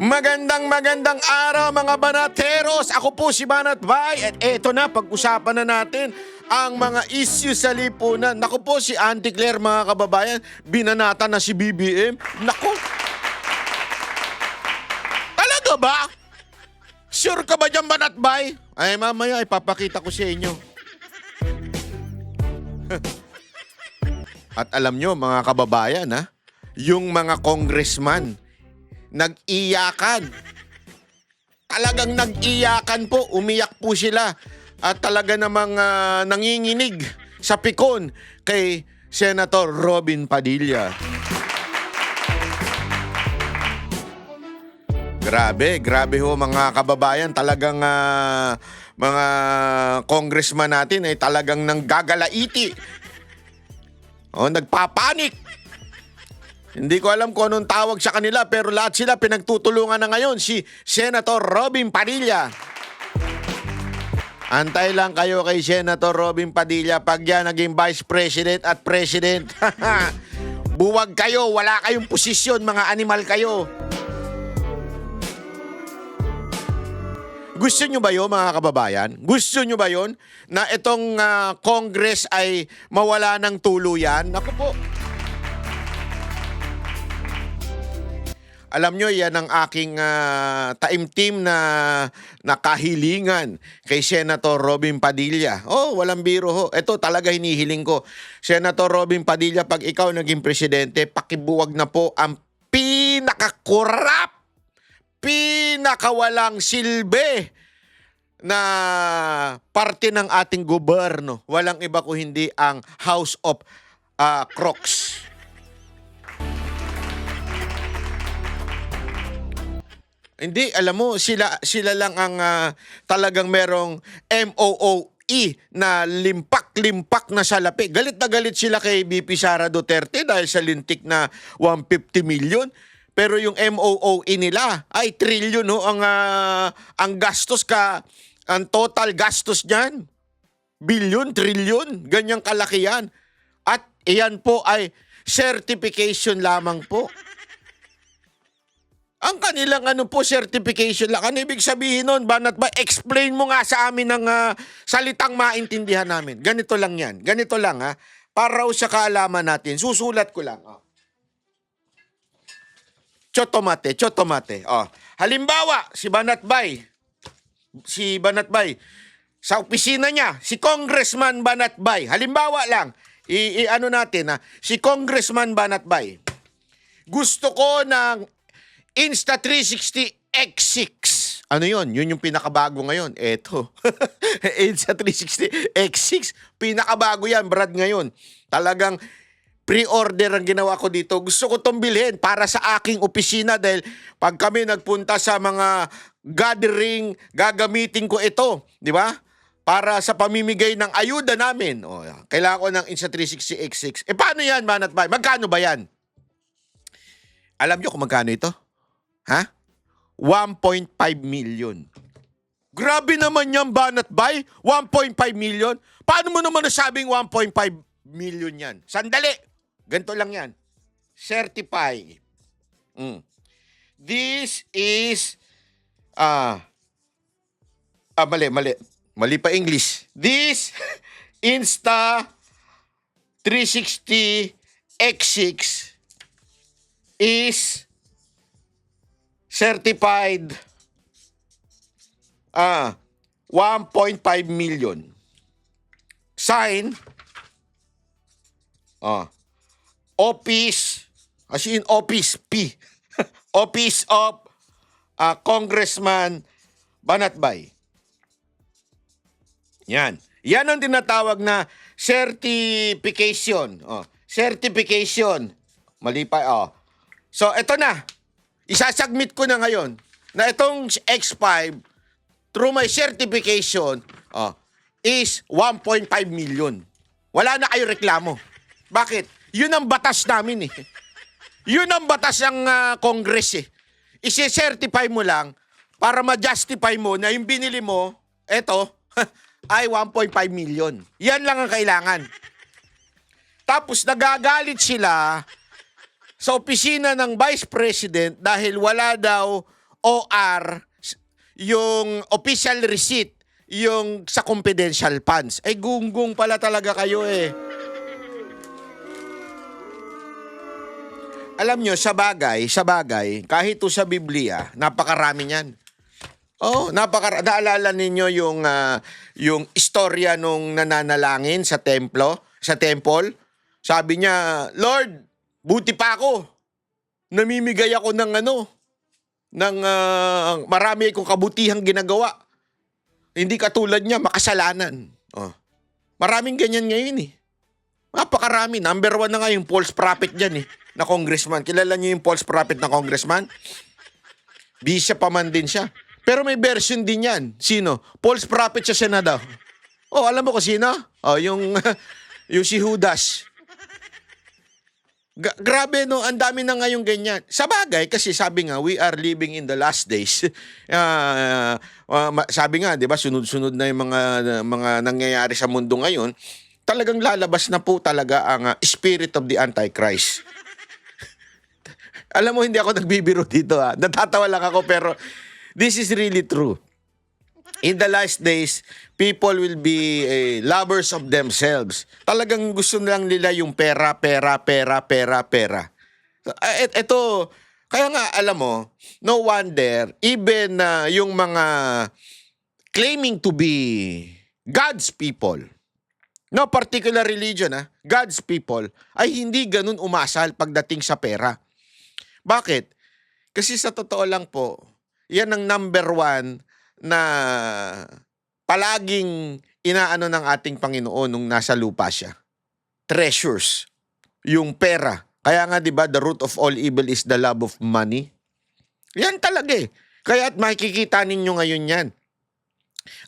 Magandang araw mga banateros! Ako po si Banat Bay at eto na, pag-usapan na natin ang mga issue sa lipunan. Naku po, si Auntie Claire mga kababayan, binanata na si BBM. Naku! Talaga ba? Sure ka ba dyan, Banat Bay? Ay mamaya, ipapakita ko sa inyo. At alam nyo mga kababayan, yung mga congressman, nag-iyakan. Talagang nag-iyakan po, umiyak po sila. At talaga namang nanginginig sa pikon kay Senator Robin Padilla. Grabe ho mga kababayan. Talagang mga congressman natin ay talagang nanggagalaiti. Nagpapanik. Hindi ko alam kung anong tawag sa kanila pero lahat sila pinagtutulungan na ngayon si Senator Robin Padilla. Antay lang kayo kay Senator Robin Padilla pag yan naging Vice President at President. Buwag kayo, wala kayong posisyon, mga animal kayo. Gusto nyo ba yun mga kababayan? Gusto nyo ba yun na itong Congress ay mawala ng tuluyan? Naku po. Alam nyo, yan ang aking taimtim na nakahilingan kay Senator Robin Padilla. Walang biro ho. Ito talaga hinihiling ko. Senator Robin Padilla, pag ikaw naging presidente, pakibuwag na po ang pinakakorap, pinakawalang silbi na parte ng ating gobyerno. Walang iba ko hindi ang House of Crocs. Hindi, alam mo, sila lang ang talagang merong MOOE na limpak-limpak na salapi. Galit na galit sila kay VP Sara Duterte dahil sa lintik na 150 million. Pero yung MOOE nila ay trillion ang gastos ang total gastos niyan. Billion, trillion, ganyang kalaki yan. At iyan po ay certification lamang po. Ang kanilang certification lang. Ano ibig sabihin nun? Banat ba? Explain mo nga sa amin ng salitang maintindihan namin. Ganito lang yan. Ganito lang Para sa kaalaman natin. Susulat ko lang. Chotomate. Halimbawa, si Banat Bay. Sa opisina niya, si Congressman Banat Bay. Halimbawa lang. Ano natin si Congressman Banat Bay. Gusto ko ng Insta360 X6. Ano yun? Yun yung pinakabago ngayon. Eto. Insta360 X6. Pinakabago yan, Brad, ngayon. Talagang pre-order ang ginawa ko dito. Gusto ko itong bilhin para sa aking opisina dahil pag kami nagpunta sa mga gathering, gagamitin ko ito. Di ba? Para sa pamimigay ng ayuda namin. Kailangan ko ng Insta360 X6. Paano yan, Banat Bay? Magkano ba yan? Alam nyo kung magkano ito? 1.5 million. Grabe naman yan, Banat Bay. 1.5 million. Paano mo naman nasabing 1.5 million yan? Sandali. Ganito lang yan. Certify. This is mali. Mali pa English. This Insta360 X6 is certified 1.5 million. Sign Office, as in Office P. Office of Congressman Banat Bay. Yan ang tinatawag na certification. Certification. Mali pa. So, ito na. Isasubmit ko na ngayon na itong X5 through my certification is 1.5 million. Wala na kayo reklamo. Bakit? Yun ang batas namin eh. Yun ang batas ng Congress eh. Isi-certify mo lang para ma-justify mo na yung binili mo, eto, ay 1.5 million. Yan lang ang kailangan. Tapos nagagalit sila sa opisina ng Vice President dahil wala daw OR, yung official receipt, yung sa confidential funds. Ay, gunggong pala talaga kayo eh. Alam nyo, sa bagay, kahit to sa Biblia, napakarami niyan. Oh, naalala ninyo yung istorya nung nananalangin sa temple? Sabi niya, Lord, buti pa ako. Namimigay ako ng marami akong kabutihang ginagawa. Hindi katulad niya, makasalanan. Oh. Maraming ganyan ngayon eh. Napakarami. Number 1 na nga yung false prophet dyan eh, na congressman. Kilala niyo yung false prophet na congressman? Bishop pa man din siya. Pero may version din yan. Sino? False prophet sa Senado. Oh, alam mo ko sino? Oh, yung si Judas. Grabe no, ang dami na ngayong ganyan. Sa bagay, kasi sabi nga, we are living in the last days. Sabi nga, di ba, sunod-sunod na yung mga nangyayari sa mundo ngayon. Talagang lalabas na po talaga ang spirit of the Antichrist. Alam mo, hindi ako nagbibiro dito ha. Natatawa lang ako pero this is really true. In the last days, people will be lovers of themselves. Talagang gusto lang nila yung pera. Ito, kaya nga alam mo, no wonder, even yung mga claiming to be God's people, no particular religion, God's people, ay hindi ganun umasal pagdating sa pera. Bakit? Kasi sa totoo lang po, yan ang number 1 na palaging inaano ng ating Panginoon nung nasa lupa siya. Treasures. Yung pera. Kaya nga 'di ba, the root of all evil is the love of money. Yan talaga eh. Kaya at makikita ninyo ngayon yan.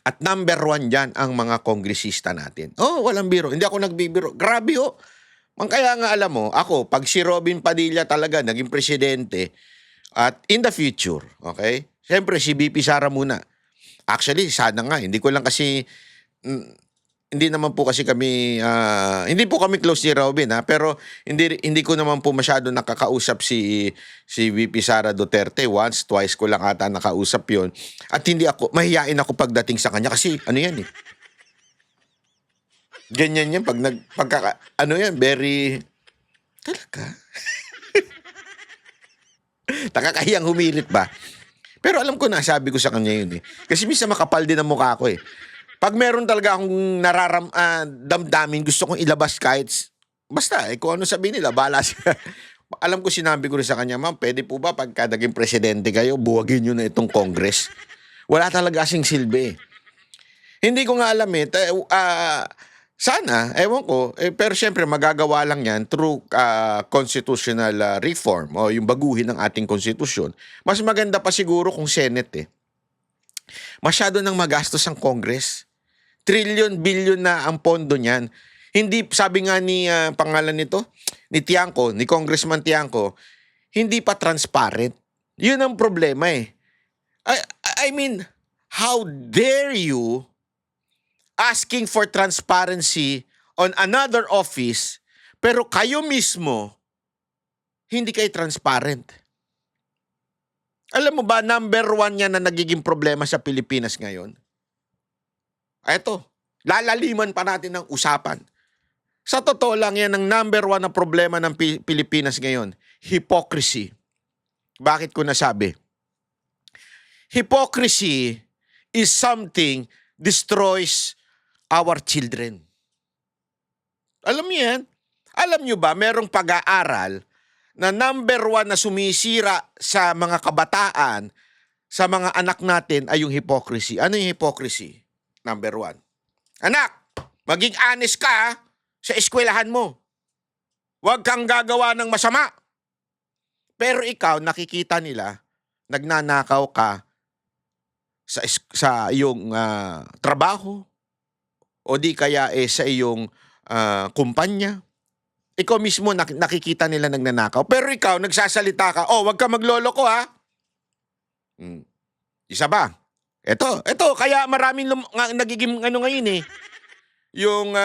At number 1 dyan ang mga kongresista natin. Oh, walang biro. Hindi ako nagbibiro. Grabe oh. Kaya nga alam mo, ako, pag si Robin Padilla talaga naging presidente, at in the future, okay? Siyempre, si VP Sara muna. Actually, sana nga. Hindi ko lang kasi, hindi naman po kasi kami, hindi po kami close ni Robin, pero hindi ko naman po masyado nakakausap si VP Sara Duterte. Once, twice ko lang ata nakausap yon. At mahihain ako pagdating sa kanya kasi ano yan eh. Ganyan yan very, talaga. Nakakahiyang humirit ba? Pero alam ko na, sabi ko sa kanya yun eh. Kasi minsan makapal din ang mukha ko eh. Pag meron talaga akong damdamin, gusto kong ilabas kahit, basta kung ano sabihin nila, bahala siya. Alam ko, sinabi ko rin sa kanya, ma'am, pwede po ba pagka naging presidente kayo, buwagin nyo na itong Congress? Wala talaga kasing silbi eh. Hindi ko nga alam eh. Sana, ewan ko, pero syempre magagawa lang yan through constitutional reform o yung baguhin ng ating konstitusyon. Mas maganda pa siguro kung Senate eh. Masyado nang magastos ang Congress. Trillion, billion na ang pondo niyan. Hindi, sabi nga ni pangalan nito, ni Tiangco, ni Congressman Tiangco, hindi pa transparent. Yun ang problema eh. I mean, how dare you asking for transparency on another office, pero kayo mismo, hindi kayo transparent. Alam mo ba, number 1 yan na nagiging problema sa Pilipinas ngayon? Eto, lalaliman pa natin ng usapan. Sa totoo lang, yan ang number 1 na problema ng Pilipinas ngayon. Hypocrisy. Bakit ko nasabi? Hypocrisy is something destroys our children. Alam niyo yan? Alam niyo ba, merong pag-aaral na number 1 na sumisira sa mga kabataan, sa mga anak natin ay yung hypocrisy. Ano yung hypocrisy? Number 1. Anak, maging honest ka sa eskwelahan mo. Huwag kang gagawa ng masama. Pero ikaw, nakikita nila, nagnanakaw ka sa iyong trabaho, o di kaya sa iyong kumpanya. Ikaw mismo nakikita nila nagnanakaw. Pero ikaw, nagsasalita ka, wag ka magloloko ha. Isa ba? Ito, kaya maraming nagiging ngayon eh. Yung,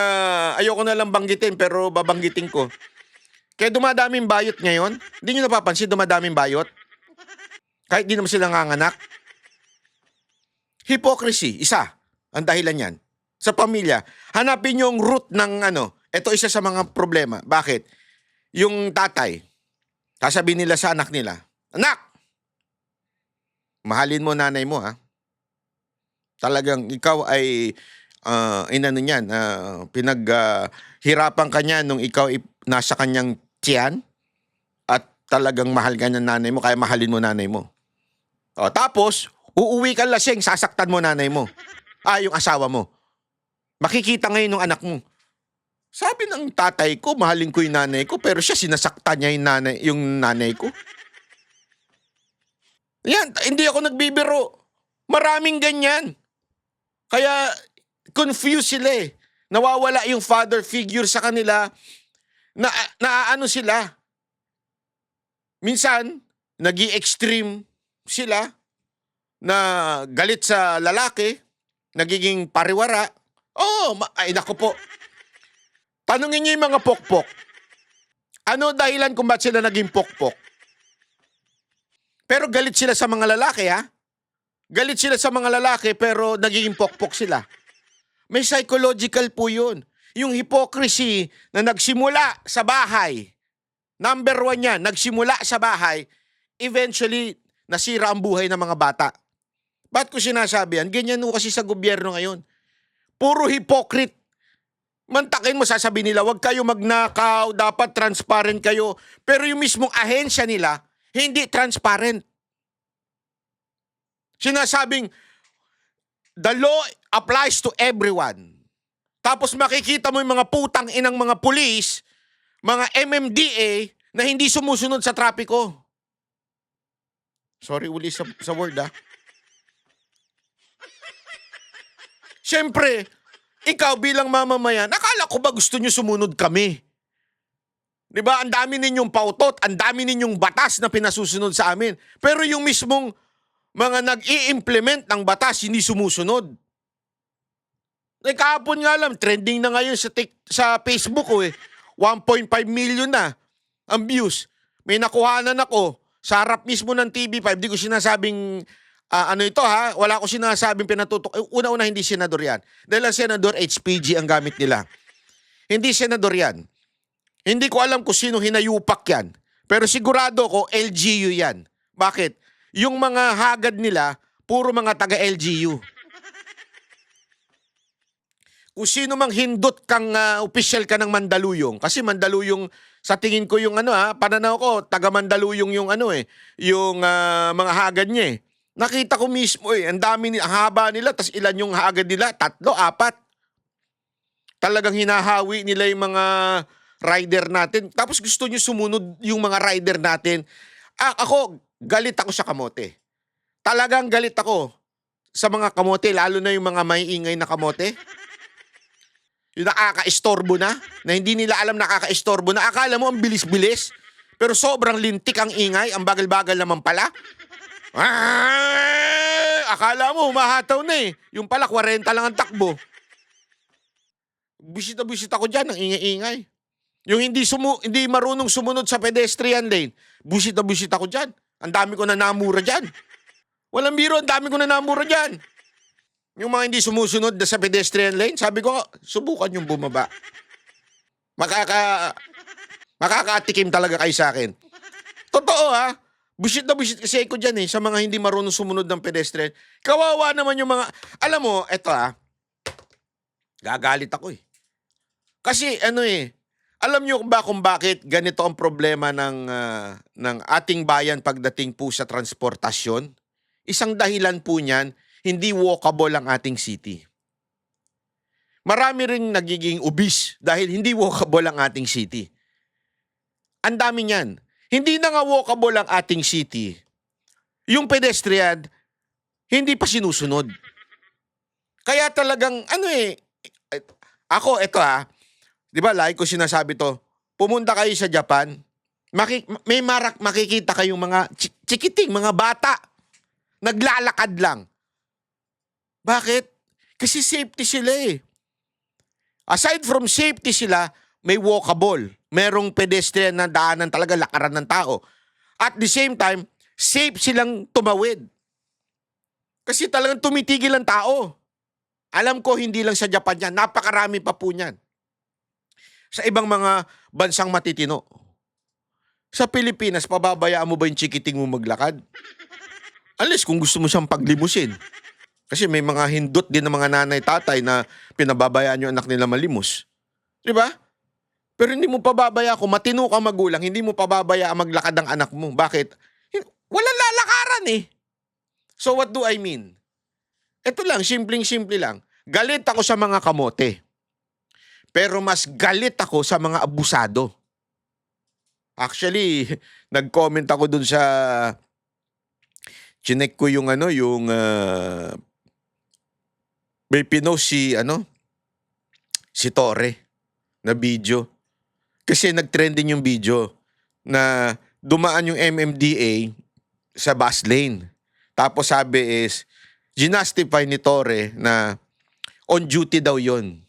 ayoko na lang banggitin pero babanggitin ko. Kaya dumadaming bayot ngayon. Hindi nyo napapansin, dumadaming bayot? Kahit di naman sila nanganak. Hypocrisy, isa. Ang dahilan yan. Sa pamilya, hanapin yung root ng ito isa sa mga problema. Bakit? Yung tatay, sasabihin nila sa anak nila, "Anak, mahalin mo nanay mo, ha? Talagang ikaw ay pinaghirapan ka niya nung ikaw nasa kanyang tiyan at talagang mahal ka ng nanay mo, kaya mahalin mo nanay mo. O, tapos, uuwi ka lasing, sasaktan mo nanay mo. Yung asawa mo. Makikita ngayon ng anak mo. Sabi ng tatay ko, mahalin ko yung nanay ko, pero siya sinasaktan niya yung nanay ko. Yan, hindi ako nagbibiro. Maraming ganyan. Kaya, confused sila eh. Nawawala yung father figure sa kanila. Naaano sila. Minsan, nag-i-extreme sila na galit sa lalaki, nagiging pariwara. Ay naku po. Tanungin niyo yung mga pokpok. Ano dahilan kung ba't sila naging pokpok? Pero galit sila sa mga lalaki, ha? Galit sila sa mga lalaki pero nagiging pokpok sila. May psychological po yun. Yung hypocrisy na nagsimula sa bahay. Number 1 yan, nagsimula sa bahay, eventually nasira ang buhay ng mga bata. Ba't ko sinasabi yan? Ganyan mo kasi sa gobyerno ngayon. Puro hypocrite. Mantakin mo, sasabihin nila, huwag kayo magnakaw, dapat transparent kayo. Pero yung mismong ahensya nila, hindi transparent. Sinasabing, the law applies to everyone. Tapos makikita mo yung mga putang inang mga pulis, mga MMDA na hindi sumusunod sa trapiko. Sorry uli sa word, ha? Siyempre, ikaw bilang mamamayan, akala ko ba gusto nyo sumunod kami? Diba? Ang dami ninyong pautot, ang dami ninyong batas na pinasusunod sa amin. Pero yung mismong mga nag-i-implement ng batas, hindi sumusunod. Kahapon nga lang, trending na ngayon sa Facebook ko eh. 1.5 million na ang views. May nakuhanan ako sa harap mismo ng TV5. Di ko sinasabing, ito ha, wala ko sinasabing pinatutok. Una-una hindi senador yan. Dahil ang senador, HPG ang gamit nila. Hindi senador yan. Hindi ko alam kung sino hinayupak yan. Pero sigurado ko, LGU yan. Bakit? Yung mga hagad nila, puro mga taga-LGU. Kung sino mang hindot kang official ka ng Mandaluyong, kasi Mandaluyong, sa tingin ko yung pananaw ko, taga Mandaluyong yung yung mga hagad niya eh. Nakita ko mismo ang dami, ang haba nila, tas ilan yung hagad nila? 3, 4. Talagang hinahawi nila yung mga rider natin. Tapos gusto nyo sumunod yung mga rider natin. Ako, galit ako sa kamote. Talagang galit ako sa mga kamote, lalo na yung mga maiingay na kamote. Yung nakaka-istorbo na hindi nila alam nakaka-istorbo na. Akala mo ang bilis-bilis, pero sobrang lintik ang ingay, ang bagal-bagal naman pala. Akala mo humahataw na eh. Yung pala 40 lang ang takbo. Busit na busit ako dyan, ang ingay-ingay. Yung hindi marunong sumunod sa pedestrian lane, busit na busit ako dyan. Ang dami ko na namura dyan. Walang biro, ang dami ko na namura dyan. Yung mga hindi sumusunod sa pedestrian lane, sabi ko, subukan yung bumaba. Makakatikim talaga kayo sa akin. Totoo ha. Busit na busit kasi ako dyan sa mga hindi marunong sumunod ng pedestrian. Kawawa naman yung mga, alam mo, eto gagalit ako eh. Kasi alam nyo kung bakit ganito ang problema ng ating bayan pagdating po sa transportasyon? Isang dahilan po niyan, hindi walkable ang ating city. Marami ring nagiging obese dahil hindi walkable ang ating city. Ang dami niyan. Hindi na nga walkable ang ating city. Yung pedestrian, hindi pa sinusunod. Kaya talagang, ako, di ba, like ko sinasabi to, pumunta kayo sa Japan, makikita kayong mga chikiting, mga bata, naglalakad lang. Bakit? Kasi safety sila eh. Aside from safety sila, may walkable. Merong pedestrian na daanan talaga, lakaran ng tao. At the same time, safe silang tumawid. Kasi talagang tumitigil ang tao. Alam ko hindi lang sa Japan yan, napakarami pa po niyan. Sa ibang mga bansang matitino. Sa Pilipinas, pababayaan mo ba yung chikiting mo maglakad? Unless kung gusto mo siyang paglimusin. Kasi may mga hindot din ng mga nanay-tatay na pinababayaan yung anak nila malimos. Di ba? Pero hindi mo pababaya kung matino kang magulang, hindi mo pababaya maglakad ang anak mo. Bakit? Walang lalakaran eh. So what do I mean? Ito lang, simpleng-simple lang. Galit ako sa mga kamote. Pero mas galit ako sa mga abusado. Actually, nag-comment ako dun sa chinek ko yung may pinost si Torre na video. Kasi nag-trending yung video na dumaan yung MMDA sa bus lane. Tapos sabi is, ginastify ni Torre na on duty daw yon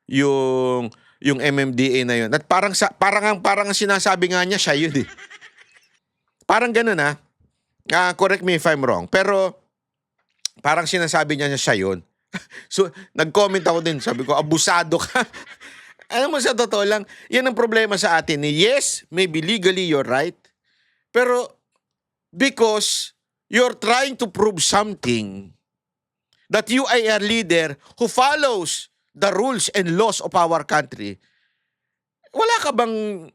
yung MMDA na yun. At parang ang sinasabi nga niya siya yun eh. Parang ganun correct me if I'm wrong. Pero parang sinasabi niya siya yun. So, nag-comment ako din. Sabi ko, abusado ka. Alam mo, sa totoo lang, yan ang problema sa atin. Yes, maybe legally you're right. Pero because you're trying to prove something that you are a leader who follows the rules and laws of our country, wala ka bang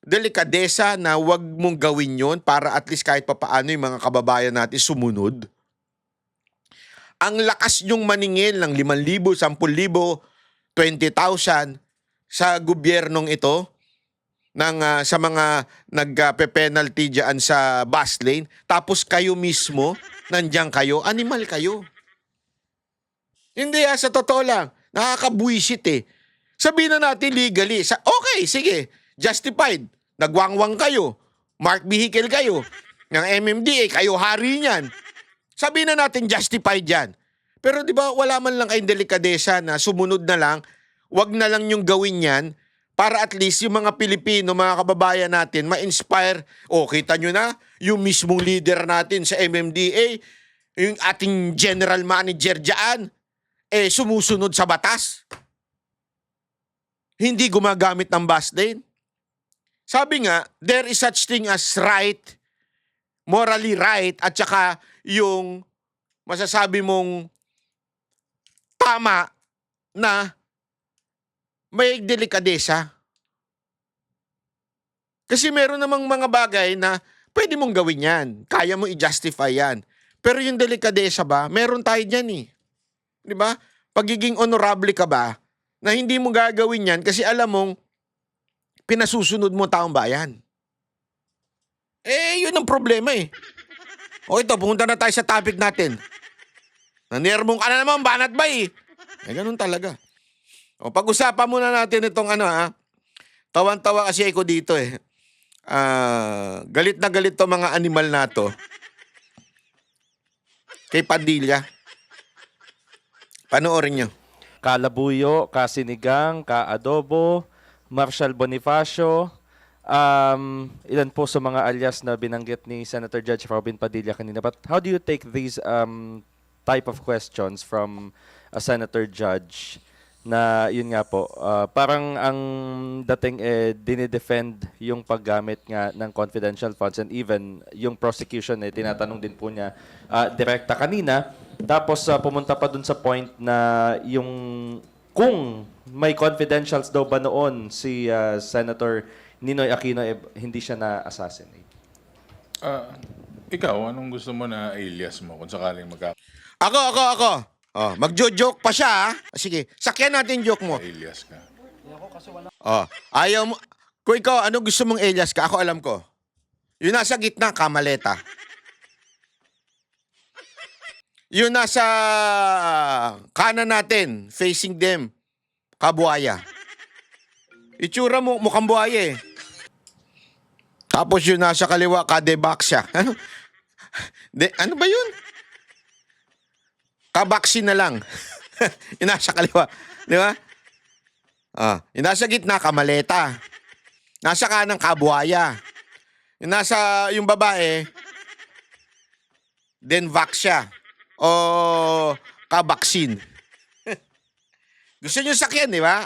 delikadesa na wag mong gawin yon para at least kahit papaano yung mga kababayan natin sumunod? Ang lakas nyong maningil ng 5,000, 10,000, 20,000 sa gobyernong ito sa mga nagpe-penalty dyan sa bus lane, tapos kayo mismo, nandiyan kayo, animal kayo. Hindi sa totoo lang, nakakabuisit eh. Sabihin na natin legally, okay, sige, justified, nagwangwang kayo, marked vehicle kayo, ng MMDA, kayo hari niyan. Sabihin na natin justified yan. Pero di ba wala man lang kayong delikadesa na sumunod na lang, wag na lang yung gawin yan para at least yung mga Pilipino, mga kababayan natin, ma-inspire. Kita nyo na, yung mismong leader natin sa MMDA, yung ating general manager dyan, sumusunod sa batas. Hindi gumagamit ng bus lane. Sabi nga, there is such thing as right, morally right, at saka yung masasabi mong tama na may delikadesa. Kasi meron namang mga bagay na pwede mong gawin yan. Kaya mo i-justify yan. Pero yung delikadesa ba, meron tayo dyan eh. Di ba? Pagiging honorable ka ba, na hindi mo gagawin yan kasi alam mong pinasusunod mo taong bayan. Yun ang problema eh. Ito, pumunta na tayo sa topic natin. Nanirmong ka na naman, banat ba eh? Ganun talaga. Pag-usapan muna natin itong tawan-tawa kasi ako dito eh. Galit na galit to mga animal na to. Kay Padilla. Panoorin nyo. Kalabuyo, Kasinigang, Kaadobo, Marshal Bonifacio, ilan po sa mga alias na binanggit ni Senator Judge Robin Padilla kanina. But how do you take these type of questions from a Senator Judge na yun nga po, parang ang dating dinidefend yung paggamit nga ng confidential funds and even yung prosecution tinatanong din po niya direkta kanina. Tapos pumunta pa dun sa point na yung kung may confidentials daw ba noon si Senator Ninoy Aquino hindi siya na-assassinate. Ikaw, anong gusto mo na alias mo kung sakaling Ako. Magjo-joke pa siya. Sige, sakyan natin joke mo. alias ka? Ayaw mo. Kung ikaw, ano gusto mong alias ka? Ako alam ko. Yung nasa gitna, kamaleta. Yung nasa kanan natin, facing them, kabuaya. Itsura mo, mukhang buhaya eh. Tapos yung nasa kaliwa, kadebaksya. Ano ba yun? Kabaksin na lang. Yung nasa kaliwa. Di ba? Yung nasa gitna, kamaleta. Nasa kanang, kabuhaya. Yung babae, then vaxia o kabaksin. Gusto nyo sakyan, di ba?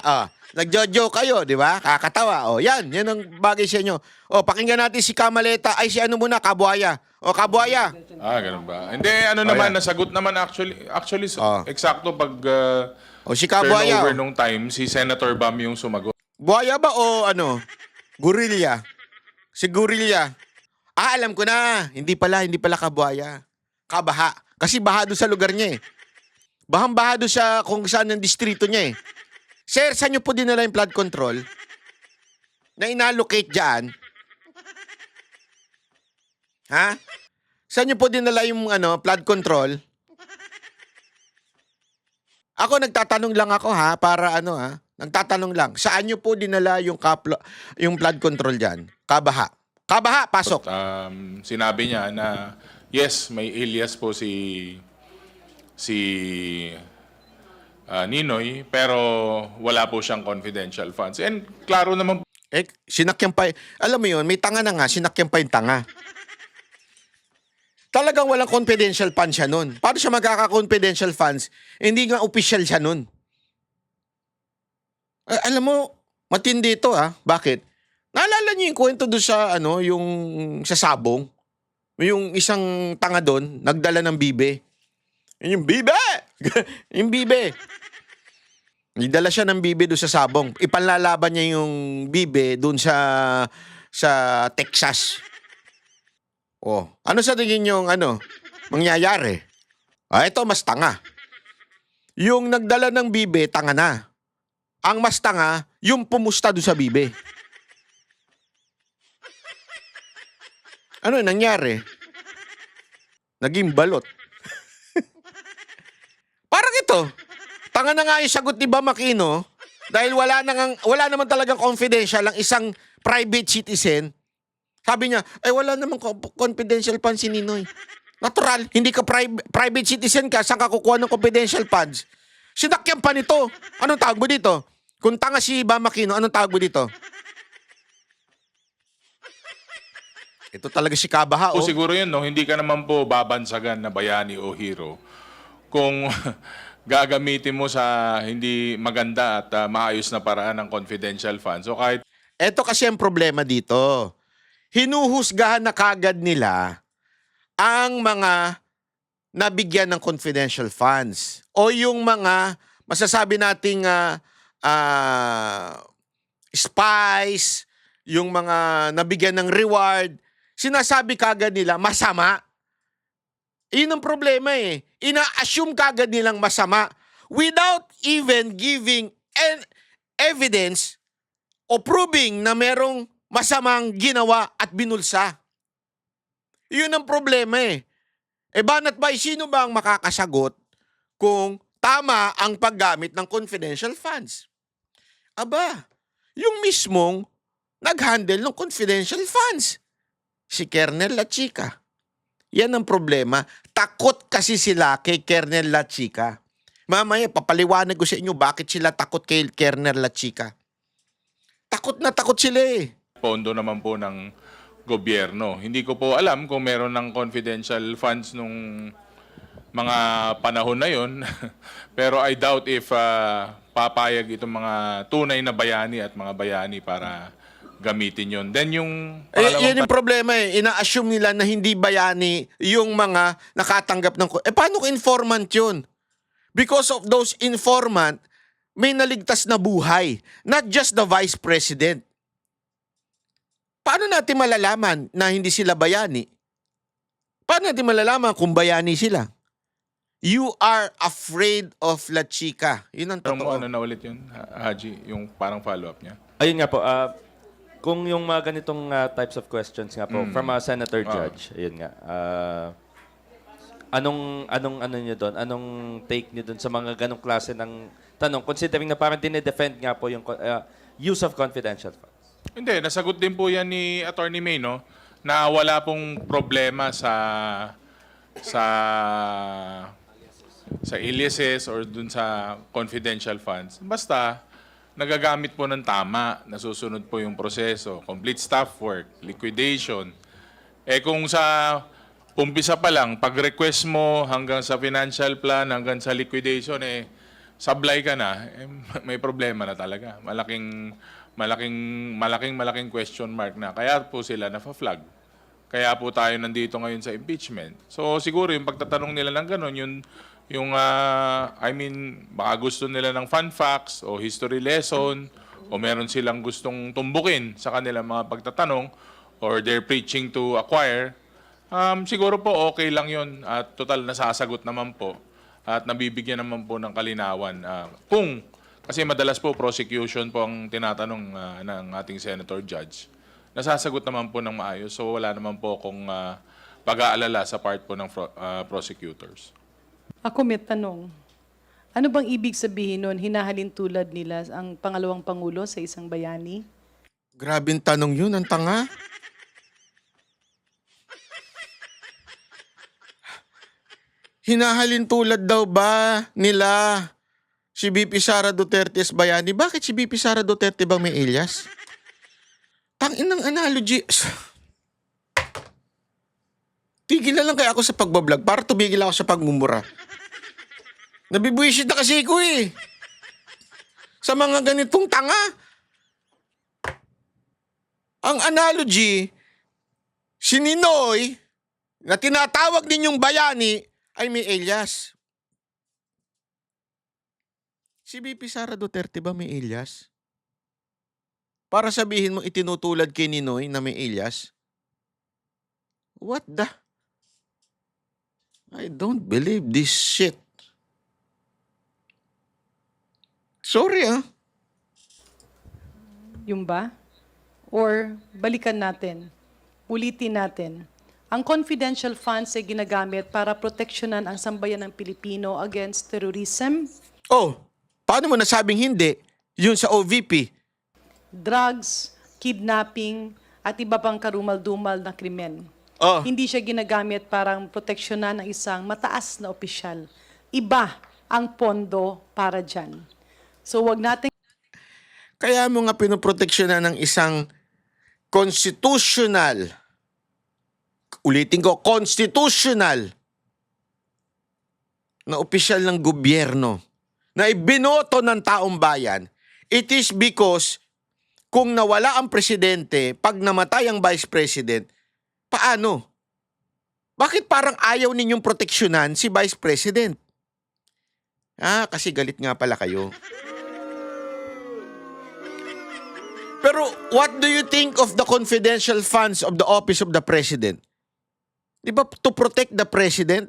Nagjojo kayo, di ba? Kakatawa. Yan ang bagay sa inyo. Pakinggan natin si Kamaleta. Ay, si ano muna, Kabuaya. Kabuaya. Ganun ba? Hindi, naman, nasagot naman actually, eksakto pag Si Kabuaya. turnover nung time, si Senator Bam yung sumagot. Buhaya ba o Gurilya? Si Gurilya. Alam ko na. Hindi pala kabuhaya. Kabaha. Kasi baha doon sa lugar niya eh. Bahang-baha doon sa kung saan ang distrito niya eh. Sir, saan niyo po dinala yung flood control? Na inallocate dyan? Ha? Saan niyo po dinala yung flood control? Ako nagtatanong lang ako para nagtatanong lang. Saan niyo po dinala yung flood control diyan? Kabaha. Kabaha, pasok. Sinabi niya na yes, may alias po si Ninoy, pero wala po siyang confidential funds. And klaro naman Sinakyan pa. Alam mo yun, may tanga na nga, sinakyan pa yung tanga. Talagang walang confidential funds siya nun. Paano siya magkaka-confidential funds? Hindi nga official siya nun. Alam mo, matindi ito Bakit? Naalala niyo yung kwento doon sa, yung sa Sabong? Yung isang tanga doon, nagdala ng bibe. Yung bibe! Yung bibe. Nagdala siya ng bibe doon sa Sabong. Ipanlalaban niya yung bibe doon sa Texas. Ano sa tingin yung mangyayari? Ito mas tanga. Yung nagdala ng bibe, tanga na. Ang mas tanga, yung pumusta doon sa bibe. Ano nangyari? Naging balot. Parang ito. Tanga na nga yung sagot ni Bam Aquino dahil wala naman talagang confidential ang isang private citizen. Sabi niya, wala namang confidential funds si Ninoy. Natural, hindi ka private citizen ka, saan ka kukuha ng confidential funds? Sinakyan pa nito. Anong tawag mo dito? Kung tanga si Bam Aquino, anong tawag mo dito? Ito talaga si Kabaha, po siguro yun, no? Hindi ka naman po babansagan na bayani o hero kung gagamitin mo sa hindi maganda at maayos na paraan ng confidential funds. So kahit Ito kasi ang problema dito. Hinuhusgahan na kagad nila ang mga nabigyan ng confidential funds o yung mga masasabi nating spies, yung mga nabigyan ng reward, sinasabi kagad nila masama. Yun ang problema eh. Ina-assume kagad nilang masama without even giving evidence o proving na merong masamang ginawa at binulsa. Yun ang problema eh. Banat ba, sino ba ang makakasagot kung tama ang paggamit ng confidential funds? Yung mismong nag-handle ng confidential funds. Si Kernel La Chica. Yan ang problema. Takot kasi sila kay Kernel La Chica. Mamaya, papaliwanag ko sa inyo bakit sila takot kay Kernel La Chica. Takot na takot sila eh. pondo naman po ng gobyerno. Hindi ko po alam kung meron ng confidential funds nung mga panahon na yon. Pero I doubt if papayag itong mga tunay na bayani at mga bayani para gamitin yon. Then yung yan yung problema eh. Ina-assume nila na hindi bayani yung mga nakatanggap ng... paano kung informant yun? Because of those informant, may naligtas na buhay. Not just the Vice President. Paano natin malalaman na hindi sila bayani? Paano natin malalaman kung bayani sila? You are afraid of La Chica. Yun ang totoo. ano na ulit yun, Haji? Yung parang follow-up niya? Ayun nga po, kung yung mga ganitong types of questions nga po, from a senator judge, ayun nga, anong niyo doon? Anong take niyo doon sa mga ganong klase ng tanong? Considering na parang dinedefend nga po yung use of confidential funds. Hindi, nasagot din po yan ni Attorney May, no? Na wala pong problema sa aliases or dun sa confidential funds. Basta, nagagamit po ng tama, nasusunod po yung proseso, complete staff work, liquidation. Kung sa umpisa pa lang, pag-request mo hanggang sa financial plan, hanggang sa liquidation, sablay ka na, may problema na talaga. Malaking question mark na. Kaya po sila na-flag. Kaya po tayo nandito ngayon sa impeachment. So siguro yung pagtatanong nila ng gano'n, baka gusto nila ng fun facts o history lesson o meron silang gustong tumbukin sa kanilang mga pagtatanong or they're preaching to acquire, siguro po okay lang yun at total nasasagot naman po at nabibigyan naman po ng kalinawan. Kasi madalas po prosecution po ang tinatanong ng ating Senator Judge. Nasasagot naman po ng maayos, so wala naman po akong pag-aalala sa part po ng prosecutors. Ako may tanong. Ano bang ibig sabihin nun, hinahalin tulad nila ang pangalawang pangulo sa isang bayani? Grabing tanong yun, ang tanga. Hinahalin tulad daw ba nila si BP Sara Duterte's bayani? Bakit si BP Sara Duterte bang may alias? Tangin ng analogy. Tigil na lang kaya ako sa pagbablog para tumigil ako sa pagmumura. Nabibwisit na kasi ko eh. Sa mga ganitong tanga. Ang analogy, si Ninoy, na tinatawag ninyong bayani, ay may alias. Si BP Sara Duterte ba may alias? Para sabihin mo itinutulad kay Ninoy na may alias? What the? I don't believe this shit. Sorry Yung ba? Or balikan natin, ulitin natin. Ang confidential funds ay ginagamit para proteksyonan ang sambayan ng Pilipino against terrorism, Oh, paano mo nasabing hindi? Yun sa OVP. drugs, kidnapping, at iba pang karumal-dumal na krimen. Oh, Hindi siya ginagamit para proteksyonan ng isang mataas na opisyal. Iba ang pondo para dyan. So wag natin kaya mo nga pinoproteksyonan ng isang constitutional, ulitin ko, constitutional na opisyal ng gobyerno na ibinoto ng taong bayan. It is because kung nawala ang presidente, pag namatay ang vice president, paano? Bakit parang ayaw ninyong proteksyonan si vice president? Kasi galit nga pala kayo. Pero what do you think of the confidential funds of the office of the president? Di ba to protect the president?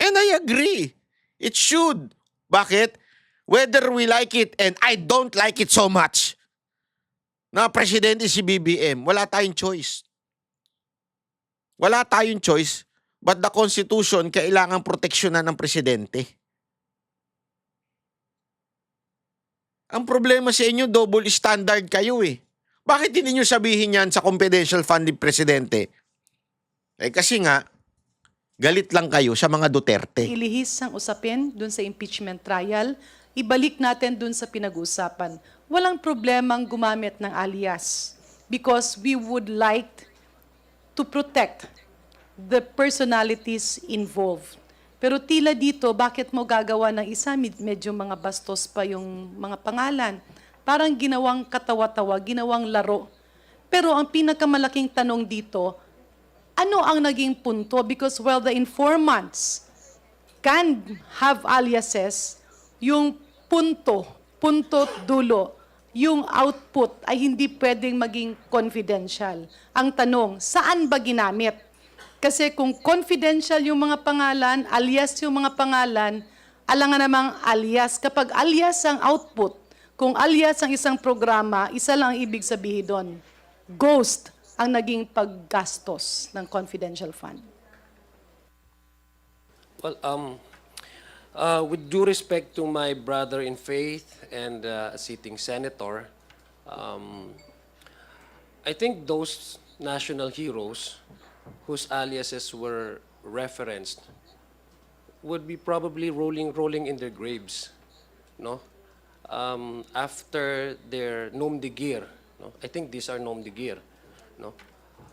And I agree. It should. Bakit? Whether we like it and I don't like it so much na presidente si BBM, wala tayong choice. Wala tayong choice, but the Constitution kailangang proteksyonan ng presidente. Ang problema sa inyo, double standard kayo eh. Bakit hindi nyo sabihin yan sa confidential fund ni presidente? Kasi nga, galit lang kayo sa mga Duterte. ilihis ang usapin dun sa impeachment trial, ibalik natin dun sa pinag-uusapan. Walang problemang gumamit ng alias because we would like to protect the personalities involved. Pero tila dito, bakit mo gagawa ng isa, medyo mga bastos pa yung mga pangalan. Parang ginawang katawa-tawa, ginawang laro. Pero ang pinakamalaking tanong dito, ano ang naging punto? Because while the informants can have aliases, yung punto dulo, yung output ay hindi pwedeng maging confidential. Ang tanong, saan ba ginamit? Kasi kung confidential yung mga pangalan, alias yung mga pangalan, alangan namang alias. Kapag alias ang output, kung alias ang isang programa, isa lang ang ibig sabihin doon. Ghost ang naging paggastos ng confidential fund. Well, with due respect to my brother in faith and a sitting senator, I think those national heroes whose aliases were referenced would be probably rolling in their graves, no? After their nom de guerre, no? I think these are nom de guerre, no?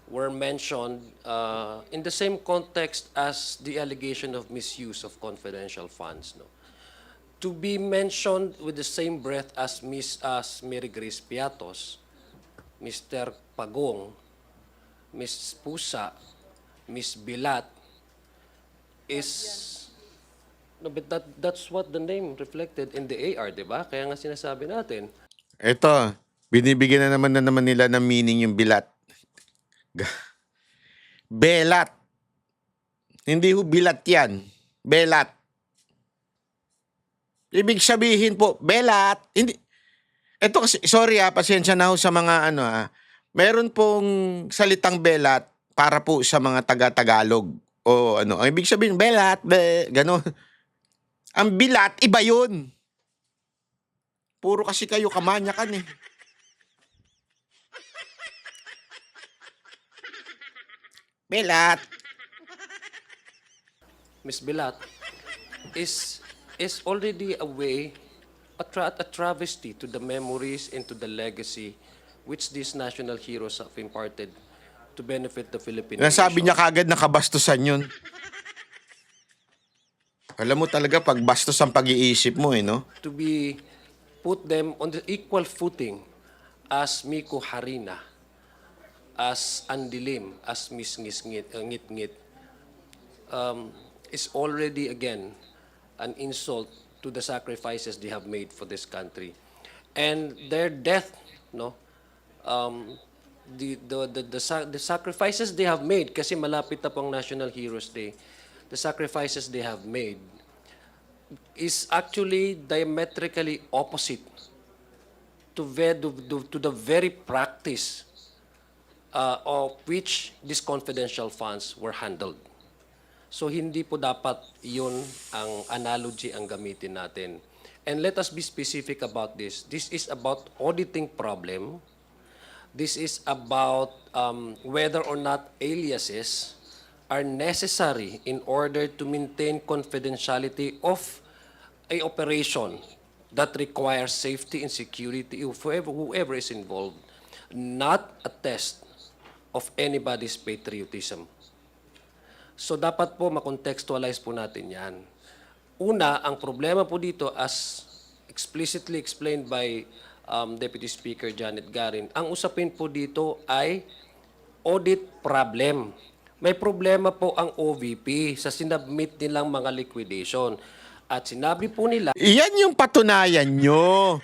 were mentioned in the same context as the allegation of misuse of confidential funds. No? To be mentioned with the same breath as as Mary Grace Piatos, Mr. Pagong, Ms. Pusa, Ms. Bilat is no, but that's what the name reflected in the AR, di ba? Kaya nga sinasabi natin. Ito, binibigyan na naman nila ng meaning yung bilat. Belat. Hindi ho bilat yan. Belat. Ibig sabihin po, belat. Hindi. Ito kasi, sorry pasensya na ho sa mga meron pong salitang belat para po sa mga taga-Tagalog. O ang ibig sabihin, belat, gano'n. Ang bilat, iba yun. Puro kasi kayo kamanyakan eh. Belat. Ms. Bilat is already a way, a travesty to the memories and to the legacy which these national heroes have imparted to benefit the Philippine Nasabi nation. niya kagad na kabastusan yun. Alam mo talaga pag bastos ang pag-iisip mo no? To be put them on the equal footing as Miko Harina, as Andilim, as Miss Ngit-Ngit, is already again an insult to the sacrifices they have made for this country. And their death, the sacrifices they have made, kasi malapit na pong National Heroes Day, the sacrifices they have made is actually diametrically opposite to the very practice of which these confidential funds were handled. So hindi po dapat yun ang analogy ang gamitin natin. And let us be specific about this. This is about auditing problem. This is about whether or not aliases are necessary in order to maintain confidentiality of a operation that requires safety and security of whoever is involved, not a test of anybody's patriotism. So dapat po makontextualize po natin yan. Una, ang problema po dito as explicitly explained by Deputy Speaker Janet Garin, ang usapin po dito ay audit problem. May problema po ang OVP sa sinabmit nilang mga liquidation. At sinabi po nila, Iyan yung patunayan nyo.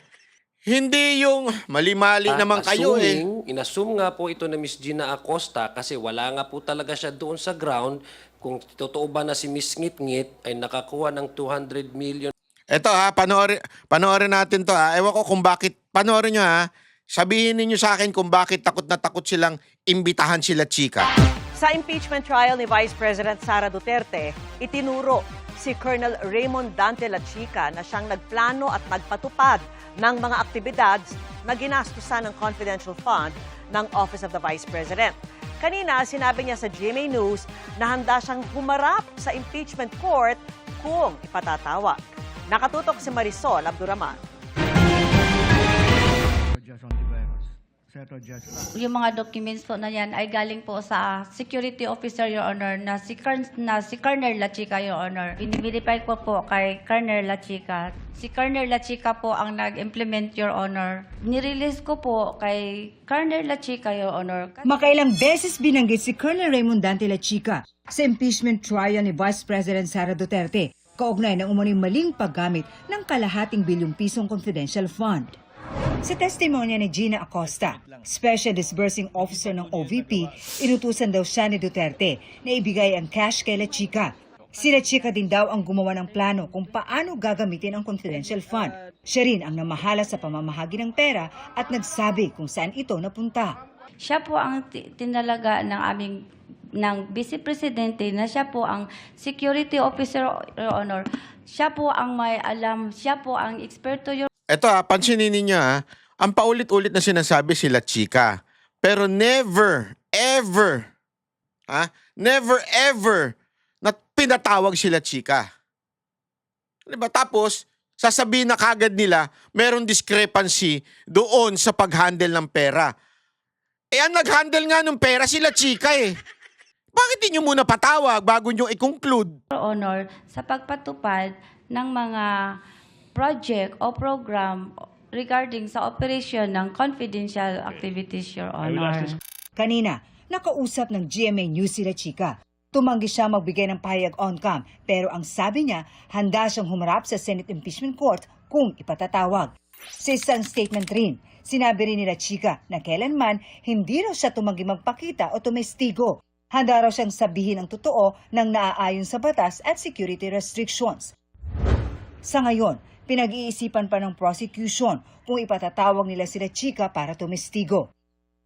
Hindi yung mali-mali naman kayo eh. Inassume nga po ito na Miss Gina Acosta kasi wala nga po talaga siya doon sa ground kung totoo ba na si Miss Ngit-Ngit ay nakakuha ng 200 million. Eto panoorin natin to Ewan ko kung bakit, panoorin nyo Sabihin ninyo sa akin kung bakit takot na takot silang imbitahan sila chika. Sa impeachment trial ni Vice President Sara Duterte, itinuro si Colonel Raymond Dante Lachica na siyang nagplano at nagpatupad ng mga aktibidad na ginastusan ng confidential fund ng Office of the Vice President. Kanina, sinabi niya sa GMA News na handa siyang humarap sa impeachment court kung ipatatawag. Nakatutok si Marisol Abduraman. Yung mga documents po na yan ay galing po sa security officer, Your Honor, na si Colonel Lachica, Your Honor. Biniverify ko po kay Colonel Lachica. Si Colonel Lachica po ang nag-implement, Your Honor. Nirelease ko po kay Colonel Lachica, Your Honor. Makailang beses binanggit si Colonel Raymond Dante Lachica sa impeachment trial ni Vice President Sara Duterte, kaugnay ng umano'y maling paggamit ng kalahating bilyong pisong confidential fund. Sa testimonya ni Gina Acosta, Special Disbursing Officer ng OVP, inutusan daw siya ni Duterte na ibigay ang cash kay Lachica. Si Lachica din daw ang gumawa ng plano kung paano gagamitin ang confidential fund. Siya rin ang namahala sa pamamahagi ng pera at nagsabi kung saan ito napunta. Siya po ang tinalaga ng Vice Presidente na siya po ang security officer, Your Honor. Siya po ang may alam, siya po ang eksperto, Your Ito pansinin ninyo ang paulit-ulit na sinasabi sila chika. Pero never, ever na pinatawag sila chika. Diba? Tapos, sasabihin na kagad nila, merong discrepancy doon sa pag-handle ng pera. ang nag-handle nga ng pera sila chika eh. Bakit di nyo muna patawag bago nyo i-conclude? Your Honor, sa pagpatupad ng mga project o program regarding sa operation ng confidential activities, Your Honor. Kanina, nakausap ng GMA News sila Chika. Tumanggi siya magbigay ng pahayag on-cam pero ang sabi niya, handa siyang humarap sa Senate Impeachment Court kung ipatatawag. Sa isang statement rin, sinabi rin nila Chika na kailanman hindi raw siya tumanggi magpakita o tumestigo. Handa raw siyang sabihin ang totoo ng naaayon sa batas at security restrictions. Sa ngayon, pinag-iisipan pa ng prosecution kung ipatatawag nila sila Chika para tumestigo.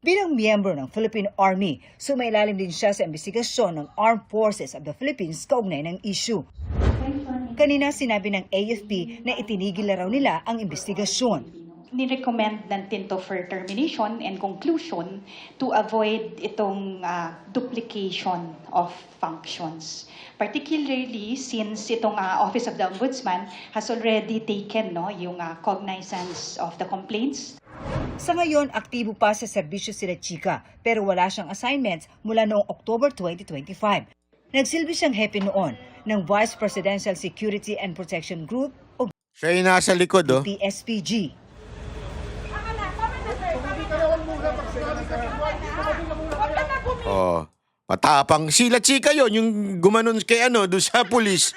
Bilang miyembro ng Philippine Army, sumailalim din siya sa investigasyon ng Armed Forces of the Philippines kaugnay ng issue. Kanina sinabi ng AFP na itinigil na raw nila ang investigasyon. Ni-recommend natin to for termination and conclusion to avoid itong duplication of functions. Particularly since itong Office of the Ombudsman has already taken yung cognizance of the complaints. Sa ngayon, aktibo pa sa serbisyo sila Chika pero wala siyang assignments mula noong October 2025. Nagsilbi siyang hepe noon ng Vice Presidential Security and Protection Group o Siya yung nasa likod, oh. PSPG. Oh, matapang sila chika yon yung gumanon kay doon sa pulis.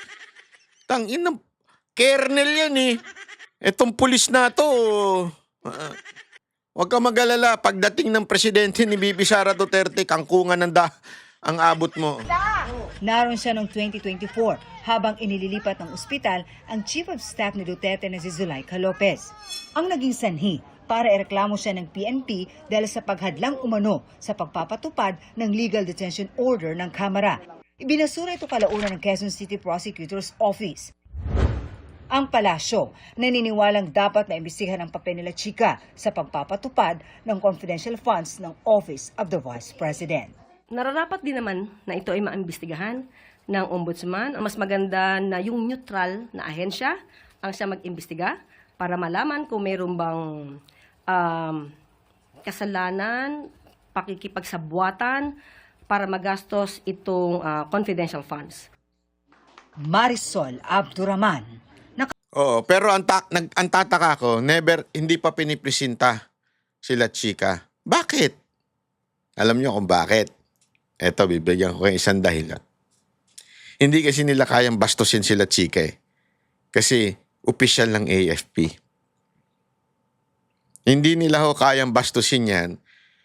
Tangina, kernel yan eh. Etong pulis na to, huwag ka mag-alala, pagdating ng presidente ni Bibi Sara Duterte, kangkungan ang abot mo. Naroon siya noong 2024 habang inililipat ng ospital ang Chief of Staff ni Duterte na si Zulaika Lopez. Ang naging sanhi para ireklamo siya ng PNP dahil sa paghadlang umano sa pagpapatupad ng legal detention order ng Kamara. Ibinasura ito kalaunan ng Quezon City Prosecutor's Office. Ang palasyo, naniniwalang dapat na imbestigahan ang papel nila Chika sa pagpapatupad ng confidential funds ng Office of the Vice President. Nararapat din naman na ito ay maimbestigahan ng ombudsman. Ang mas maganda na yung neutral na ahensya ang siya mag-imbestiga para malaman kung mayroon bang kasalanan, pakikipagsabwatan para magastos itong confidential funds. Marisol Abduraman. Oo, pero ang tataka ko, hindi pa pinipresenta sila chika. Bakit? Alam niyo kung bakit? Eto, bibigyan ko kayo isang dahilan. Hindi kasi nila kayang bastusin sila chika eh. Kasi opisyal ng AFP. Hindi nila kayang bastusin yan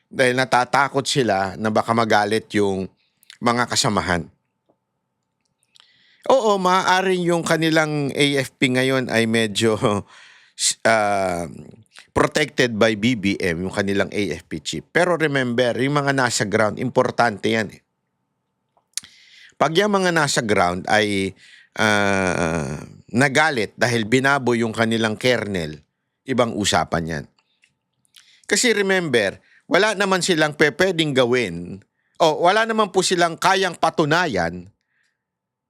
dahil natatakot sila na baka magalit yung mga kasamahan. Oo, maaaring yung kanilang AFP ngayon ay medyo protected by BBM, yung kanilang AFP chief. Pero remember, yung mga nasa ground, importante yan eh. Pag yung mga nasa ground ay nagalit dahil binabo yung kanilang kernel, ibang usapan yan. Kasi remember, wala naman silang pwedeng gawin o wala naman po silang kayang patunayan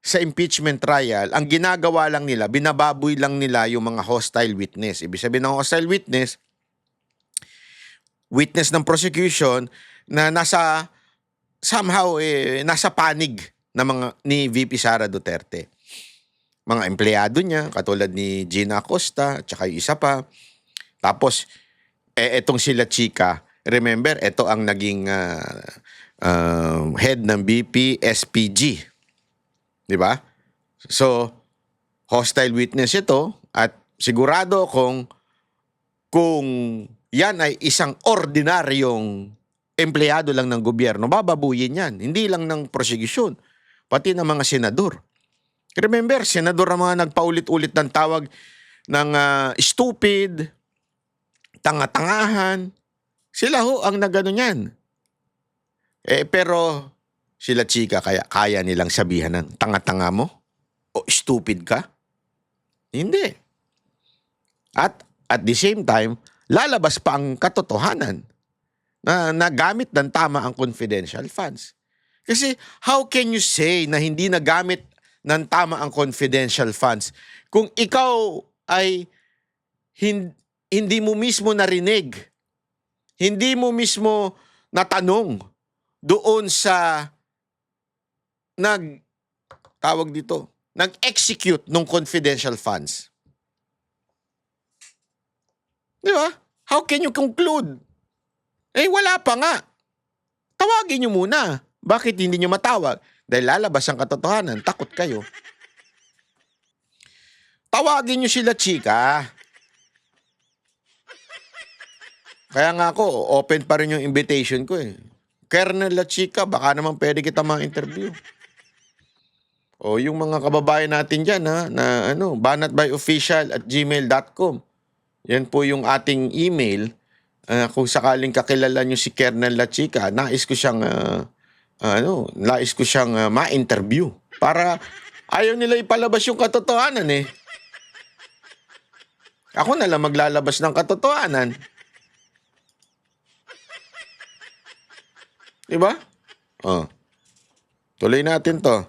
sa impeachment trial. Ang ginagawa lang nila, binababoy lang nila yung mga hostile witness. Ibig sabihin ng hostile witness ng prosecution na nasa somehow nasa panig na ni VP Sara Duterte. Mga empleyado niya, katulad ni Gina Acosta, at saka yung isa pa. Tapos, etong sila Chika, remember, ito ang naging head ng BPSPG. Di ba? So, hostile witness ito at sigurado kung yan ay isang ordinaryong empleyado lang ng gobyerno, bababuyin yan. Hindi lang ng prosecution, pati ng mga senador. Remember, senador ang mga nagpaulit-ulit ng tawag ng stupid, tanga-tangahan. Sila ang nagano niyan. Pero sila Chika kaya nilang sabihan ng tanga-tanga mo? O stupid ka? Hindi. At the same time, lalabas pa ang katotohanan na nagamit ng tama ang confidential funds. Kasi how can you say na hindi nagamit ng tama ang confidential funds kung ikaw ay hindi mo mismo narinig, hindi mo mismo na tanong doon sa nag-execute ng confidential funds. Di ba? How can you conclude? Eh, wala pa nga. Tawagin nyo muna. Bakit hindi nyo matawag? Dahil lalabas ang katotohanan. Takot kayo. Tawagin nyo sila, chika. Kaya nga ako, open pa rin yung invitation ko eh. Colonel La Chica, baka naman pwede kita ma-interview. O yung mga kababayan natin dyan, ha, na banatbyofficial@gmail.com. Yan po yung ating email. Kung sakaling kakilala nyo si Colonel La Chica, nais ko siyang ma-interview. Para ayaw nila ipalabas yung katotohanan eh. Ako na lang maglalabas ng katotohanan. Diba? Oh. Tuloy natin to.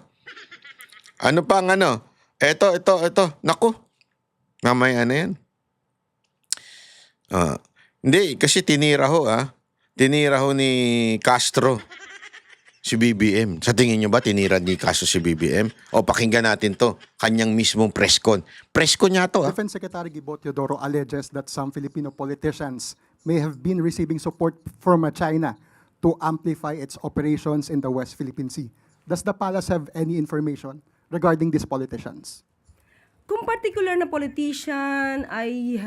Ano pang ano? Ito. Naku. Mamaya na yan. Hindi, kasi tinira ho ni Castro si BBM. Sa tingin nyo ba tinira ni Castro si BBM? O pakinggan natin to. Kanyang mismong press con. Press con niya to. Defense Secretary Gibo Teodoro alleges that some Filipino politicians may have been receiving support from China to amplify its operations in the West Philippine Sea. Does the palace have any information regarding these politicians? Kung particular na politician ay,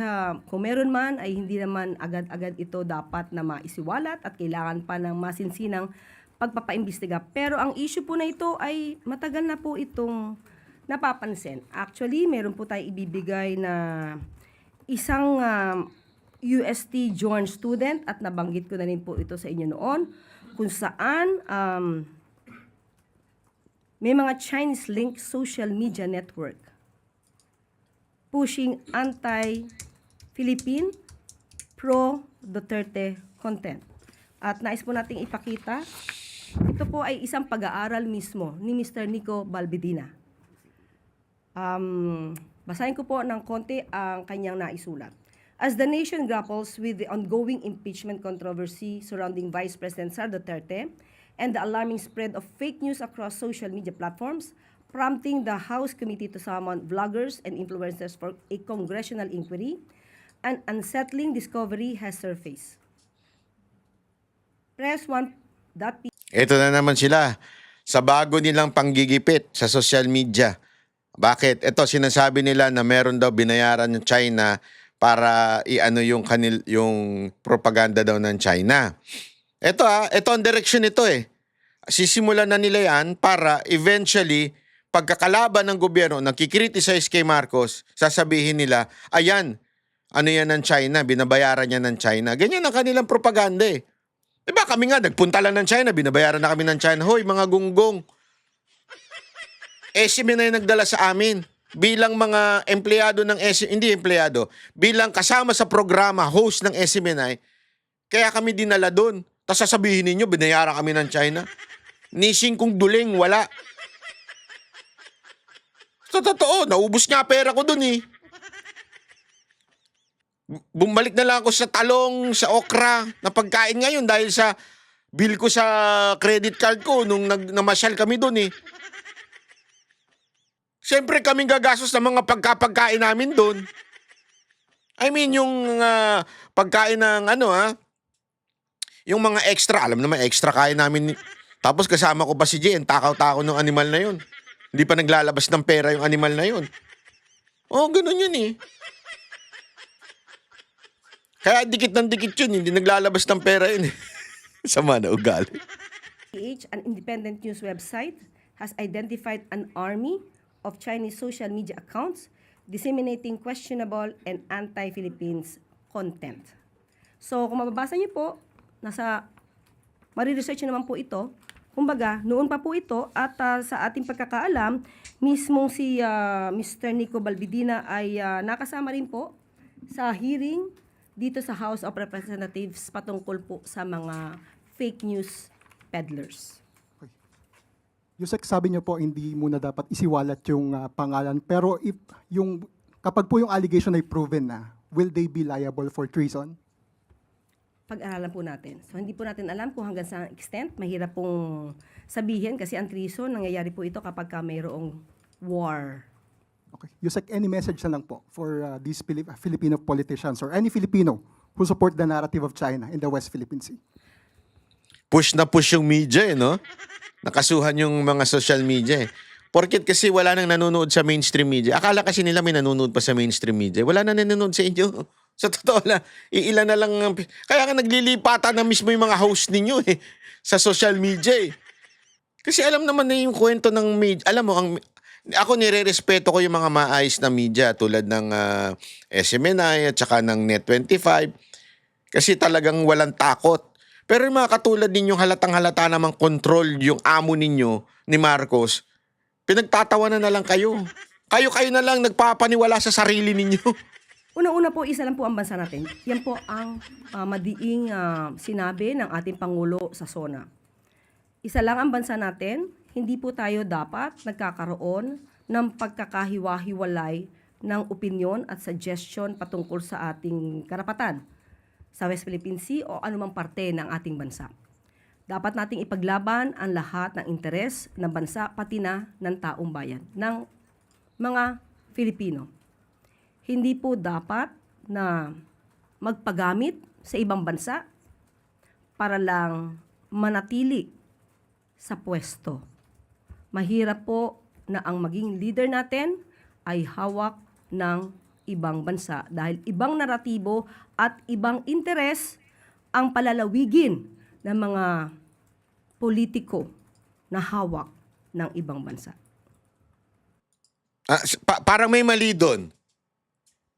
kung meron man, ay hindi naman agad-agad ito dapat na maisiwalat at kailangan pa ng masinsinang pagpapaimbestiga. Pero ang issue po na ito ay matagal na po itong napapansin. Actually, meron po tayo ibibigay na isang UST joint student at nabanggit ko na rin po ito sa inyo noon kung saan may mga Chinese-linked social media network pushing anti-Philippine, pro-Duterte content. At nais po nating ipakita, ito po ay isang pag-aaral mismo ni Mr. Nico Balbidina. Basahin ko po ng konti ang kanyang naisulat. As the nation grapples with the ongoing impeachment controversy surrounding Vice President Sara Duterte and the alarming spread of fake news across social media platforms, prompting the House Committee to summon vloggers and influencers for a congressional inquiry, an unsettling discovery has surfaced. Press 1.p. Ito na naman sila sa bago nilang panggigipit sa social media. Bakit? Ito sinasabi nila na meron daw binayaran ng China para iano yung propaganda daw ng China. Ito ang direction nito eh. Sisimulan na nila yan para eventually pagkakalaban ng gobyerno nakikriticize kay Marcos, sasabihin nila, ayan, ano yan ng China, binabayaran niya ng China. Ganyan ang kanilang propaganda eh. Diba kami nga, nagpunta lang ng China, binabayaran na kami ng China. Hoy, mga gunggong. SME na yung nagdala sa amin. Bilang mga empleyado ng SME, hindi empleyado, bilang kasama sa programa, host ng SMNI, kaya kami dinala doon. Tapos sasabihin ninyo, binayaran kami ng China. Nising kong duling, wala. Sa totoo, naubos nga pera ko doon eh. Bumalik na lang ako sa talong, sa okra, na pagkain ngayon dahil sa bill ko sa credit card ko nung namasyal kami doon eh. Siyempre kaming gagastos ng mga pagkain namin doon. I mean, yung pagkain ng yung mga extra, alam naman, extra kain namin. Tapos kasama ko pa si Jen, takaw-takaw ng animal na yun. Hindi pa naglalabas ng pera yung animal na yun. Oh, ganun yun eh. Kaya dikit ng dikit yun, hindi naglalabas ng pera yun eh. Sama na ugali. An independent news website, has identified an army of Chinese social media accounts disseminating questionable and anti-Philippines content. So, kung mababasa niyo po, mariresearch naman po ito. Kumbaga, noon pa po ito at sa ating pagkakaalam, mismong si Mr. Nico Balbidina ay nakasama rin po sa hearing dito sa House of Representatives patungkol po sa mga fake news peddlers. Yusek, sabi niyo po hindi muna dapat isiwalat yung pangalan. Pero kapag po yung allegation ay proven na, will they be liable for treason? pag-aralan po natin. So hindi po natin alam kung hanggang sa extent, mahirap pong sabihin kasi ang treason, nangyayari po ito kapag mayroong war. Okay. Yusek, any message na lang po for these Filipino politicians or any Filipino who support the narrative of China in the West Philippine Sea? Push na push yung media, no? Nakasuhan yung mga social media, eh. Porket kasi wala nang nanonood sa mainstream media. Akala kasi nila may nanonood pa sa mainstream media. Wala na nanonood sa inyo. Sa totoo lang, iilan na lang. Kaya nga naglilipatan na mismo yung mga host ninyo, eh. Sa social media, eh. Kasi alam naman na yung kwento ng media. Alam mo, ako nire-respeto ko yung mga maayos na media tulad ng SMNI at saka ng Net25. Kasi talagang walang takot. Pero yung mga katulad ninyong halatang-halata namang control yung amo ninyo ni Marcos, pinagtatawanan na lang kayo. Kayo na lang nagpapaniwala sa sarili ninyo. Unang-una po, isa lang po ang bansa natin. Yan po ang madiing sinabi ng ating Pangulo sa SONA. Isa lang ang bansa natin, hindi po tayo dapat nagkakaroon ng pagkakahiwa-hiwalay ng opinion at suggestion patungkol sa ating karapatan sa West Philippine Sea o anumang parte ng ating bansa. Dapat nating ipaglaban ang lahat ng interes ng bansa pati na ng taong bayan, ng mga Filipino. Hindi po dapat na magpagamit sa ibang bansa para lang manatili sa pwesto. Mahirap po na ang maging leader natin ay hawak ng ibang bansa dahil ibang naratibo at ibang interes ang palalawigin ng mga politiko na hawak ng ibang bansa. Parang may mali doon.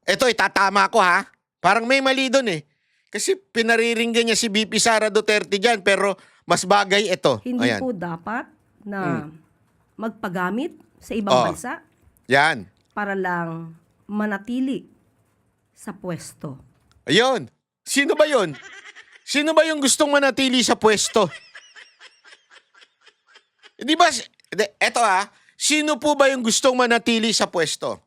Ito, itatama ko, ha? Parang may mali doon, eh. Kasi pinariringgan niya si VP Sara Duterte dyan, pero mas bagay ito. Hindi Ayan. po dapat na magpagamit sa ibang bansa Yan. para lang manatili sa pwesto. Ayun. Sino ba yun? Sino ba yung gustong manatili sa pwesto? Di ba? Eto, ha? Sino po ba yung gustong manatili sa pwesto?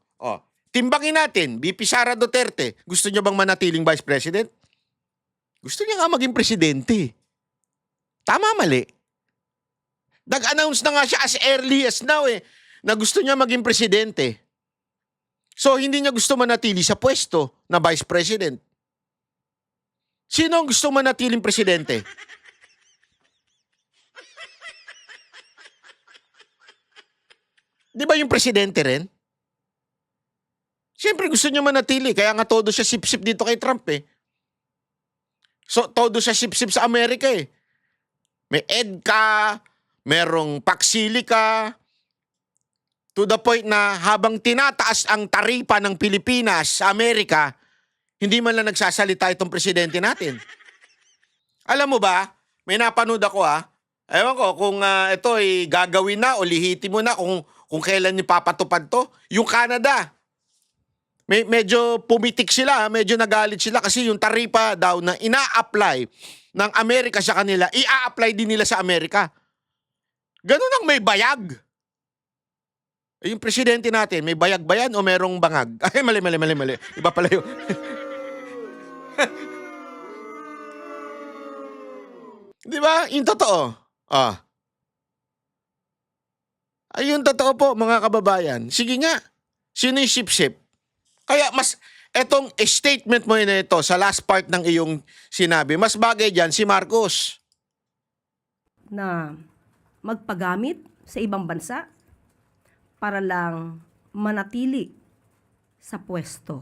Timbangin natin, VP Sara Duterte, gusto niya bang manatiling Vice President? Gusto niya nga maging presidente. Tama, mali. Nag-announce na nga siya as early as now, na gusto niya maging presidente. So, hindi niya gusto manatili sa pwesto na Vice President. Sino ang gusto manatiling presidente? Di ba yung presidente rin? Siyempre gusto niya manatili, kaya nga todo siya sip-sip dito kay Trump, eh. So, todo siya sip-sip sa Amerika, eh. May EDCA, merong Paxilica, to the point na habang tinataas ang taripa ng Pilipinas sa Amerika, hindi man lang nagsasalita itong presidente natin. Alam mo ba, may napanood ako, ha? Ewan ko kung ito ay gagawin na o lihitin mo na kung kailan niyo papatupad to. Yung Canada, medyo pumitik sila, medyo nagalit sila kasi yung taripa daw na ina-apply ng Amerika sa kanila, i-apply din nila sa Amerika. Ganun ang may bayag. Yung presidente natin, may bayag ba yan o merong bangag? Ay, mali. Iba pala yun. Di ba? Yung totoo. Ay, yung totoo po, mga kababayan. Sige nga. Sino yung sip-sip? Kaya etong statement mo na ito sa last part ng iyong sinabi, mas bagay dyan si Marcos. Na magpagamit sa ibang bansa para lang manatili sa pwesto.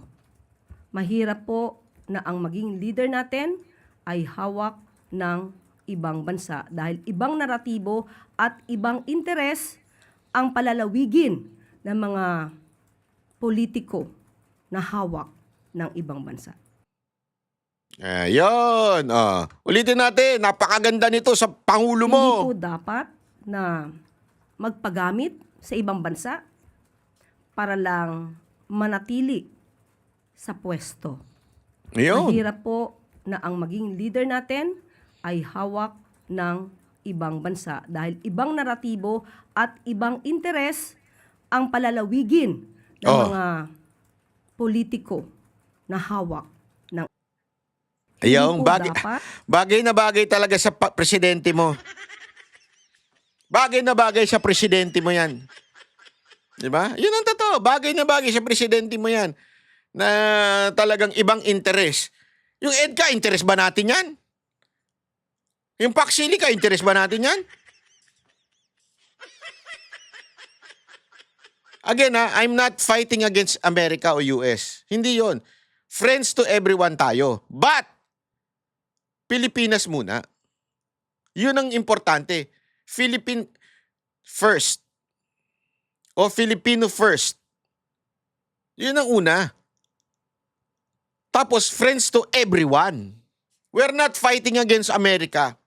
Mahirap po na ang maging leader natin ay hawak ng ibang bansa dahil ibang naratibo at ibang interes ang palalawigin ng mga politiko na hawak ng ibang bansa. Ayun. Ulitin natin, napakaganda nito sa Pangulo mo. Hindi po dapat na magpagamit sa ibang bansa para lang manatili sa pwesto. Ayun. Mahirap po na ang maging leader natin ay hawak ng ibang bansa dahil ibang naratibo at ibang interes ang palalawigin ng mga politiko na hawak ng Ayaw, Hindi po dapat. bagay na bagay talaga sa presidente mo. Bagay na bagay sa presidente mo yan. Di ba? Yun ang totoo. Bagay na bagay sa presidente mo yan. Na talagang ibang interes. Yung EDCA, interes ba natin yan? Yung Paxilica, interes ba natin yan? Again, I'm not fighting against America o US. Hindi yon. Friends to everyone tayo. But, Pilipinas muna. Yun ang importante. Philippine first. O Filipino first. Yun ang una. Tapos, friends to everyone. We're not fighting against America.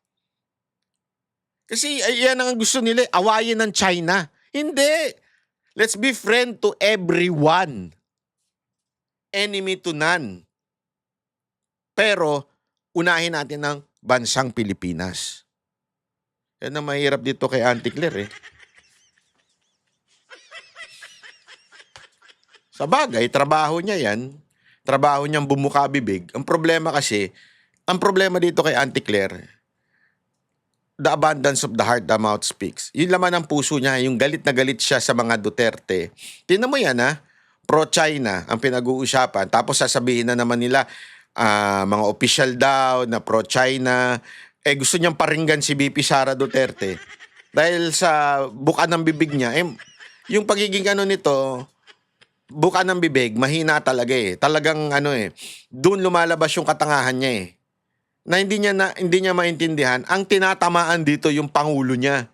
Kasi yan ang gusto nila, awayin ng China. Hindi. Let's be friend to everyone. Enemy to none. Pero, unahin natin ang bansang Pilipinas. Yan ang mahirap dito kay Auntie Claire eh. Sa bagay, trabaho niya yan. Trabaho niyang bumuka bibig. Ang problema dito kay Auntie Claire, the abundance of the heart, the mouth speaks. Yung laman ng puso niya, yung galit na galit siya sa mga Duterte. Tingnan mo yan ha, pro-China ang pinag-uusapan. Tapos sasabihin na naman nila, mga official daw na pro-China. Gusto niyang paringgan si VP Sara Duterte. Dahil sa buka ng bibig niya, yung pagiging nito, buka ng bibig, mahina talaga eh. Talagang doon lumalabas yung katangahan niya eh. Na hindi niya maintindihan, ang tinatamaan dito yung pangulo niya.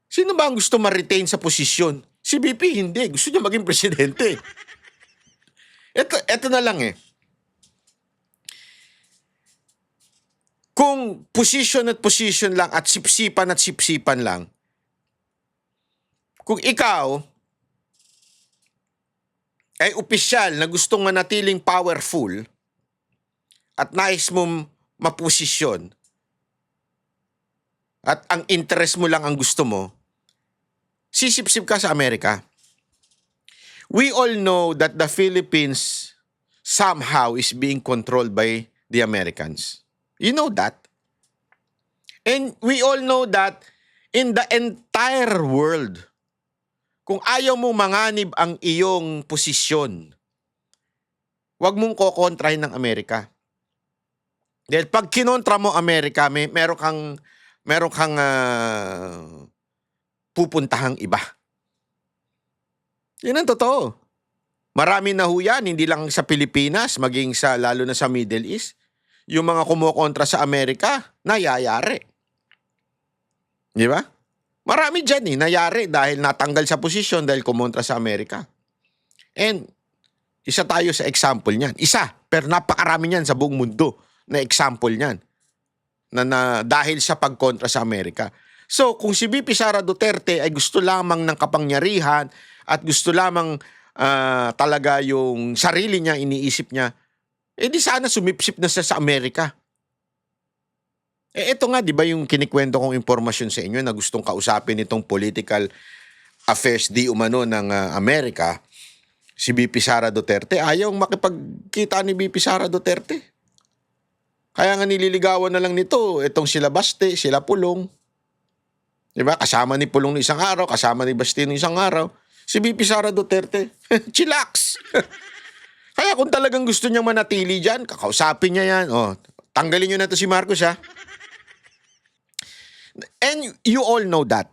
Sino ba ang gusto ma-retain sa posisyon? Si VP hindi, gusto niya maging presidente. Ito na lang eh. Kung position lang at sipsipan lang, kung ikaw ay opisyal na gustong manatiling powerful at nais mong maposisyon at ang interest mo lang ang gusto mo, sisip-sip ka sa Amerika. We all know that the Philippines somehow is being controlled by the Americans. You know that? And we all know that in the entire world, kung ayaw mong manganib ang iyong posisyon, huwag mong kokontrahin ng Amerika. Dahil pag kinontra mo Amerika, meron kang pupuntahang iba. Yan ang totoo. Marami na ho yan, hindi lang sa Pilipinas, maging lalo na sa Middle East. Yung mga kumukontra sa Amerika, nayayari. Di ba? Marami dyan nayari dahil natanggal sa posisyon dahil kumontra sa Amerika. And isa tayo sa example niyan. Isa, pero napakarami niyan sa buong mundo na example niyan. Na dahil sa pagkontra sa Amerika. So, kung si VP Sara Duterte ay gusto lamang ng kapangyarihan at gusto lamang talaga yung sarili niya, iniisip niya, di sana sumipsip na siya sa Amerika. Ito nga, di ba yung kinikwento kong impormasyon sa inyo na gustong kausapin itong political affairs di umano ng Amerika, si VP Sara Duterte, ayaw makipagkita ni VP Sara Duterte. Kaya nga nililigawan na lang nito, itong sila Baste, sila Pulong. Di ba? Kasama ni Pulong ng isang araw, kasama ni Baste ng isang araw. Si VP Sara Duterte, chillax. Kaya kung talagang gusto niyang manatili dyan, kakausapin niya yan. Tanggalin niyo na to si Marcos ha. And you all know that.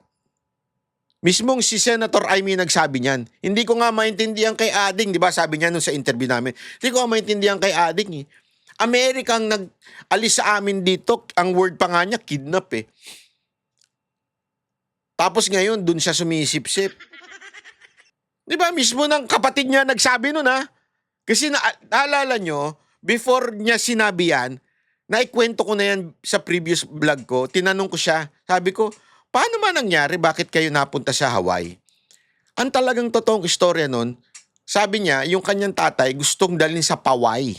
Mismong si Senator Amy nagsabi niyan. Hindi ko nga maintindihan kay Ading, di ba? Sabi niya nung sa interview namin. Hindi ko nga maintindihan kay Ading eh. Amerika ang nag-alis sa amin dito, ang word pa nga niya, kidnap eh. Tapos ngayon, dun siya sumisip-sip. Di ba? Mismo ng kapatid niya nagsabi nun ha. Kasi naalala nyo, before niya sinabi yan, naikwento ko na yan sa previous vlog ko, tinanong ko siya, sabi ko, paano man nangyari, bakit kayo napunta sa Hawaii? Ang talagang totoong istorya nun, sabi niya, yung kanyang tatay gustong dalhin sa Paway.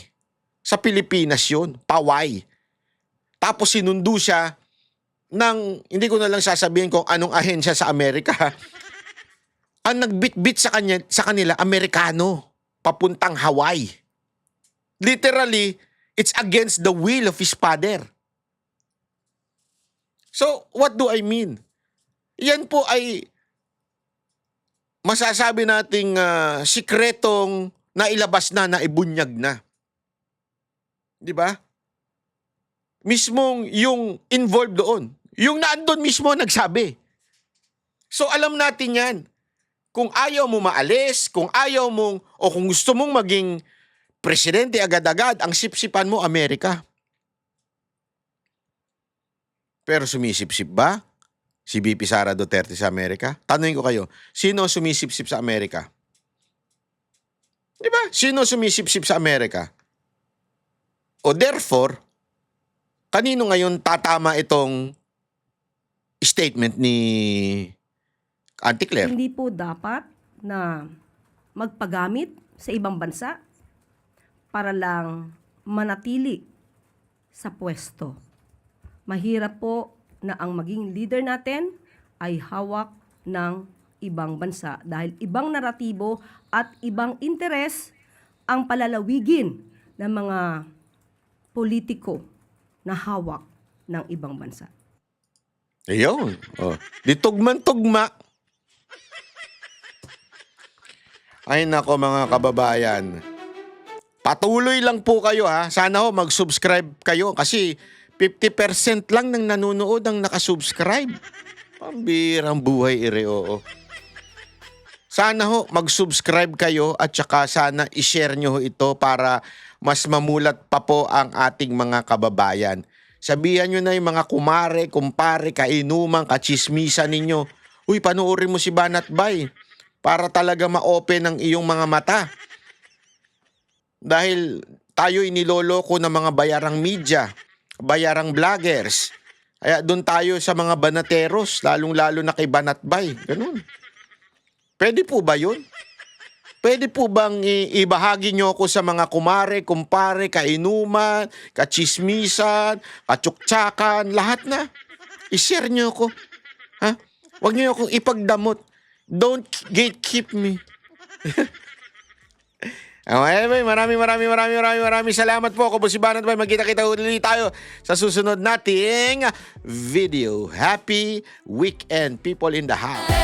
Sa Pilipinas yun, Paway. Tapos sinundo siya ng, hindi ko na lang sasabihin kung anong ahensya sa Amerika. Ang nagbit-bit sa kanila, Amerikano, papuntang Hawaii. Literally, It's against the will of his father. So, what do I mean? Yan po ay masasabi nating sikretong nailabas na, naibunyag na. Di ba? Mismong yung involved doon. Yung naandun mismo nagsabi. So alam natin yan. Kung ayaw mo maalis, kung ayaw mong, o kung gusto mong maging presidente agad-agad, ang sipsipan mo, Amerika. Pero sumisipsip ba si VP Sara Duterte sa Amerika? Tanungin ko kayo, sino sumisipsip sa Amerika? Di ba? Sino sumisipsip sa Amerika? O therefore, kanino ngayon tatama itong statement ni Auntie Claire? Hindi po dapat na magpagamit sa ibang bansa para lang manatili sa pwesto. Mahirap po na ang maging leader natin ay hawak ng ibang bansa dahil ibang naratibo at ibang interes ang palalawigin ng mga politiko na hawak ng ibang bansa. Ayun. Oh. Di tugman-tugma. Ay nako mga kababayan. Patuloy lang po kayo ha. Sana ho mag-subscribe kayo kasi 50% lang ng nanonood ang nakasubscribe. Pambirang buhay oo. Sana ho mag-subscribe kayo at saka sana i-share nyo ho ito para mas mamulat pa po ang ating mga kababayan. Sabihan nyo na yung mga kumare, kumpare, kainuman, kachismisan ninyo. Uy, panuorin mo si Banat Bay para talaga ma-open ang iyong mga mata. Dahil tayo iniloloko ng mga bayarang media, bayarang vloggers. Kaya doon tayo sa mga banateros, lalong-lalo na kay Banat Bay. Ganun. Pwede po ba yun? Pwede po bang ibahagi nyo ako sa mga kumare, kumpare, kainuman, kachismisan, katsuktsakan, lahat na. I-share nyo ako. Ha? Huwag nyo akong ipagdamot. Don't gatekeep me. Anyway, maraming salamat po. Ako po si Banat Bay. Magkita-kita ulit tayo sa susunod nating video. Happy weekend, people in the house.